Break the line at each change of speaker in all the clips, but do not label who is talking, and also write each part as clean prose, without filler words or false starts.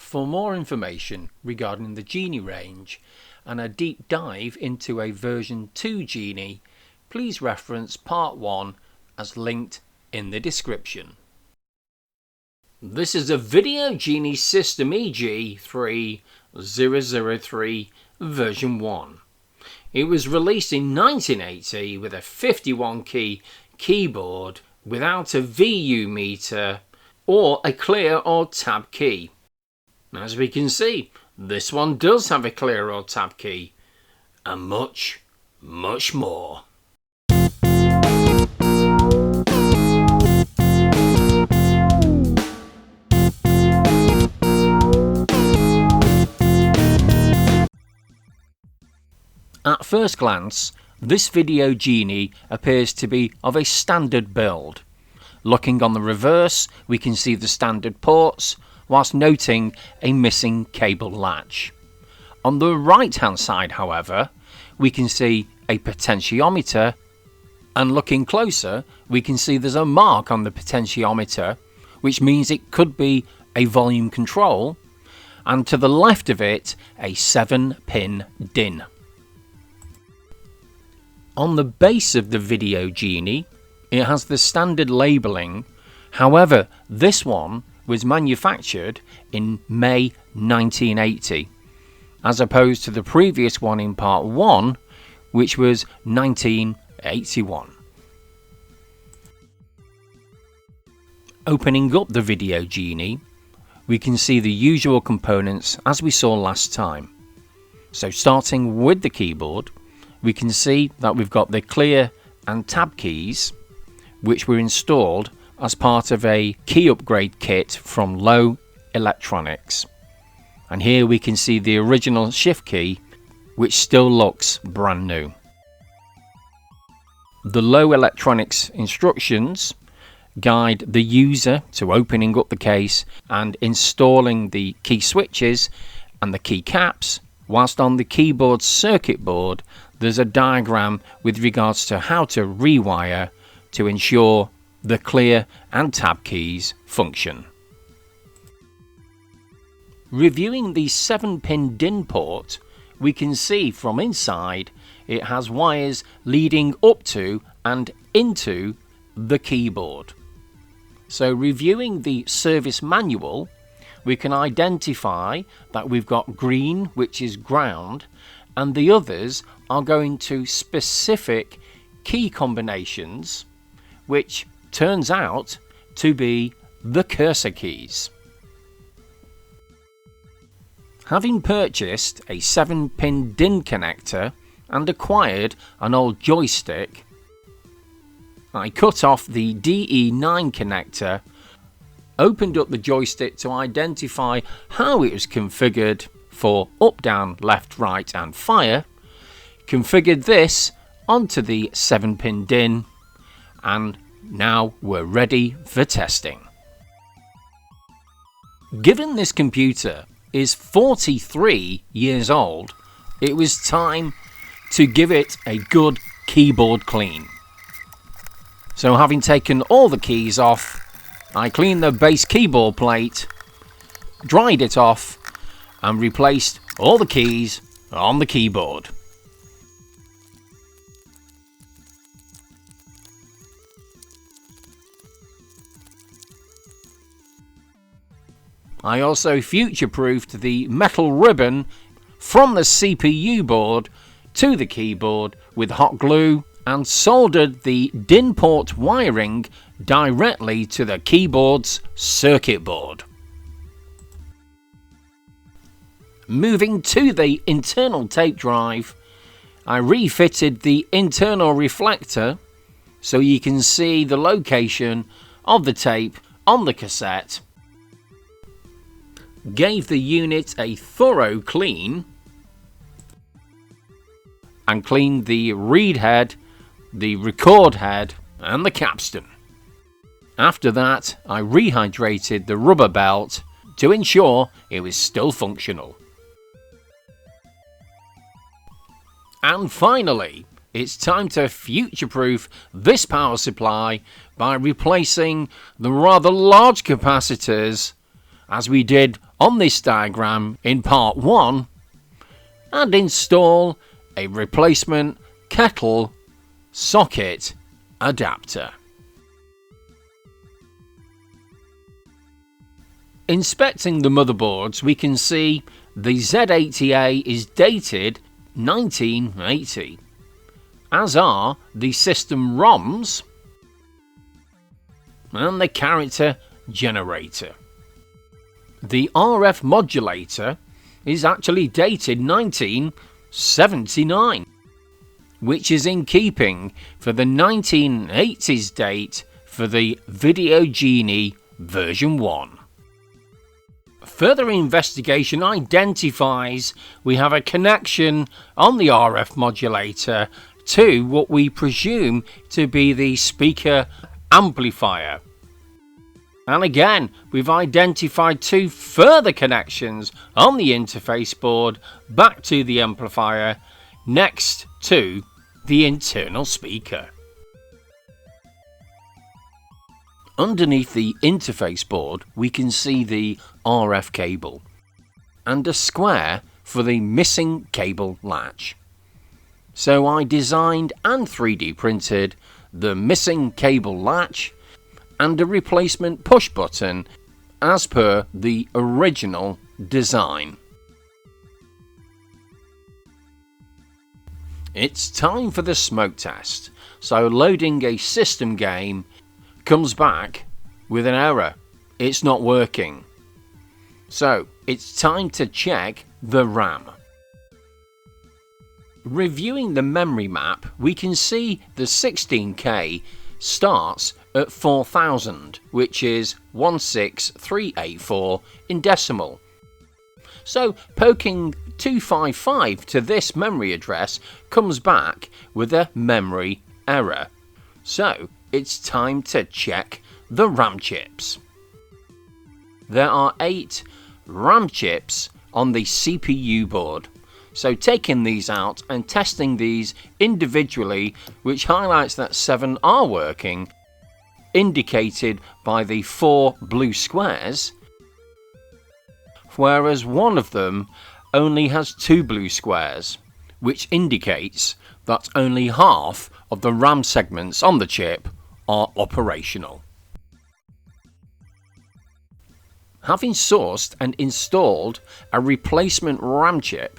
For more information regarding the Genie range and a deep dive into a version 2 Genie, please reference part 1 as linked in the description. This is a Video Genie System EG3003 version 1. It was released in 1980 with a 51 key keyboard without a VU meter or a clear or tab key. As we can see, this one does have a clear or tab key, and much more. At first glance, this Video Genie appears to be of a standard build. Looking on the reverse, we can see the standard ports, whilst noting a missing cable latch. On the right hand side, however, we can see a potentiometer, and looking closer we can see there's a mark on the potentiometer, which means it could be a volume control, and to the left of it a 7-pin DIN. On the base of the Video Genie it has the standard labelling, however this one was manufactured in May 1980, as opposed to the previous one in part 1, which was 1981. Opening up the Video Genie, we can see the usual components as we saw last time. So starting with the keyboard, we can see that we've got the clear and tab keys, which were installed as part of a key upgrade kit from Low Electronics. And here we can see the original shift key, which still looks brand new. The Low Electronics instructions guide the user to opening up the case and installing the key switches and the key caps, whilst on the keyboard circuit board there's a diagram with regards to how to rewire to ensure the clear and tab keys function. Reviewing the 7-pin DIN port, we can see from inside it has wires leading up to and into the keyboard. So reviewing the service manual, we can identify that we've got green, which is ground, and the others are going to specific key combinations, which turns out to be the cursor keys. Having purchased a 7-pin DIN connector and acquired an old joystick, I cut off the DE9 connector, opened up the joystick to identify how it was configured for up, down, left, right and fire, configured this onto the 7-pin DIN, and now we're ready for testing. Given this computer is 43 years old, it was time to give it a good keyboard clean. So having taken all the keys off, I cleaned the base keyboard plate, dried it off and replaced all the keys on the keyboard. I also future-proofed the metal ribbon from the CPU board to the keyboard with hot glue and soldered the DIN port wiring directly to the keyboard's circuit board. Moving to the internal tape drive, I refitted the internal reflector so you can see the location of the tape on the cassette, gave the unit a thorough clean and cleaned the read head, the record head and the capstan. After that, I rehydrated the rubber belt to ensure it was still functional. And finally, it's time to future-proof this power supply by replacing the rather large capacitors as we did on this diagram in part 1 and install a replacement kettle socket adapter. Inspecting the motherboards, we can see the Z80A is dated 1980, as are the system ROMs and the character generator. The RF modulator is actually dated 1979, which is in keeping for the 1980s date for the Video Genie version 1. Further investigation identifies we have a connection on the RF modulator to what we presume to be the speaker amplifier. And again, we've identified 2 further connections on the interface board back to the amplifier next to the internal speaker. Underneath the interface board, we can see the RF cable and a square for the missing cable latch. So I designed and 3D printed the missing cable latch and a replacement push button as per the original design. It's time for the smoke test. So loading a system game comes back with an error. It's not working. So it's time to check the RAM. Reviewing the memory map, we can see the 16K starts at 4000, which is 16384 in decimal. So poking 255 to this memory address comes back with a memory error. So it's time to check the RAM chips. There are 8 RAM chips on the CPU board. So taking these out and testing these individually, which highlights that 7 are working, indicated by the 4 blue squares, whereas one of them only has 2 blue squares, which indicates that only half of the RAM segments on the chip are operational. Having sourced and installed a replacement RAM chip,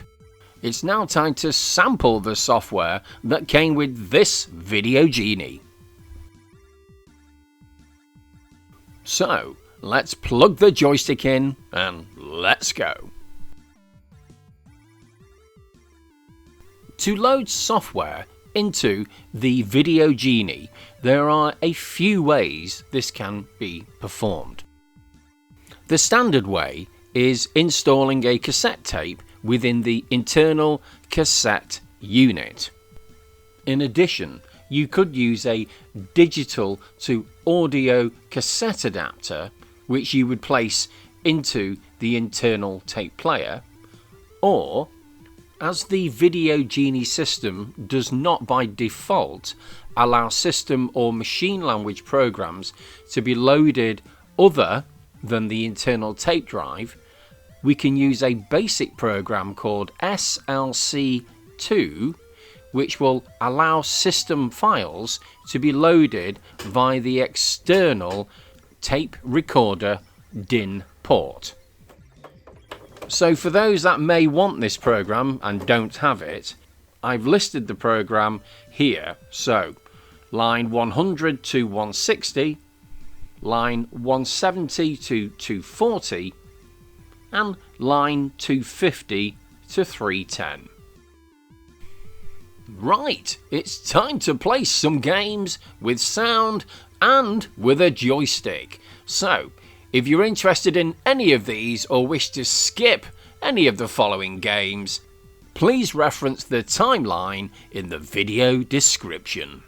it's now time to sample the software that came with this Video Genie. So let's plug the joystick in and let's go. To load software into the Video Genie, there are a few ways this can be performed. The standard way is installing a cassette tape within the internal cassette unit. In addition, you could use a digital to audio cassette adapter, which you would place into the internal tape player, or as the Video Genie system does not by default allow system or machine language programs to be loaded other than the internal tape drive, we can use a basic program called SLC-2, which will allow system files to be loaded via the external tape recorder DIN port. So for those that may want this program and don't have it, I've listed the program here. So line 100 to 160, line 170 to 240, and line 250 to 310. Right, it's time to play some games with sound and with a joystick. So if you're interested in any of these or wish to skip any of the following games, please reference the timeline in the video description.